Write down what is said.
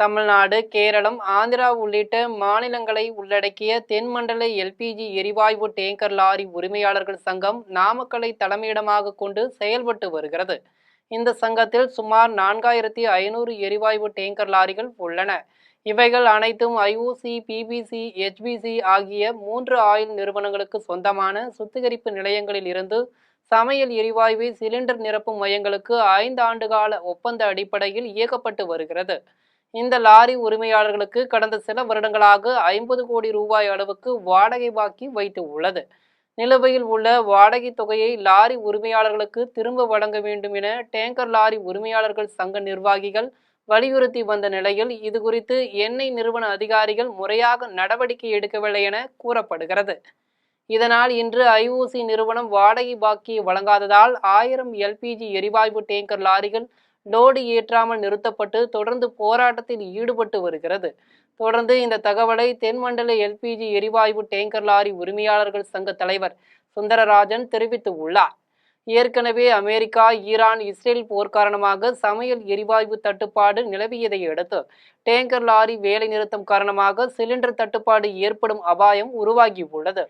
தமிழ்நாடு, கேரளம், ஆந்திரா உள்ளிட்ட மாநிலங்களை உள்ளடக்கிய தென்மண்டல எல்பிஜி எரிவாயு டேங்கர் லாரி உரிமையாளர்கள் சங்கம் நாமக்கலை தலைமையிடமாக கொண்டு செயல்பட்டு வருகிறது. இந்த சங்கத்தில் சுமார் 4500 எரிவாயு டேங்கர் லாரிகள் உள்ளன. இவைகள் அனைத்தும் ஐஓசி, பிபிசி, ஹெச்பிசி ஆகிய 3 ஆயில் நிறுவனங்களுக்கு சொந்தமான சுத்திகரிப்பு நிலையங்களில் இருந்து சமையல் எரிவாயுவை சிலிண்டர் நிரப்பும் மையங்களுக்கு 5 ஆண்டுகால ஒப்பந்த அடிப்படையில் இயக்கப்பட்டு வருகிறது. இந்த லாரி உரிமையாளர்களுக்கு கடந்த சில வருடங்களாக 50 கோடி ரூபாய் அளவுக்கு வாடகை பாக்கி வைத்து உள்ளது. நிலுவையில் உள்ள வாடகை தொகையை லாரி உரிமையாளர்களுக்கு திரும்ப வழங்க வேண்டும் என டேங்கர் லாரி உரிமையாளர்கள் சங்க நிர்வாகிகள் வலியுறுத்தி வந்த நிலையில் இதுகுறித்து எண்ணெய் நிறுவன அதிகாரிகள் முறையாக நடவடிக்கை எடுக்கவில்லை என கூறப்படுகிறது. இதனால் இன்று ஐஓசி நிறுவனம் வாடகை பாக்கியை வழங்காததால் 1000 எல்பிஜி எரிவாயு டேங்கர் லாரிகள் லோடு ஏற்றாமல் நிறுத்தப்பட்டு தொடர்ந்து போராட்டத்தில் ஈடுபட்டு வருகிறது. தொடர்ந்து இந்த தகவலை தென்மண்டல எல்பிஜி எரிவாயு டேங்கர் லாரி உரிமையாளர்கள் சங்க தலைவர் சுந்தரராஜன் தெரிவித்து உள்ளார். ஏற்கனவே அமெரிக்கா, ஈரான், இஸ்ரேல் போர் காரணமாக சமையல் எரிவாயு தட்டுப்பாடு நிலவியதை அடுத்து டேங்கர் லாரி வேலை நிறுத்தம் காரணமாக சிலிண்டர் தட்டுப்பாடு ஏற்படும் அபாயம் உருவாகியுள்ளது.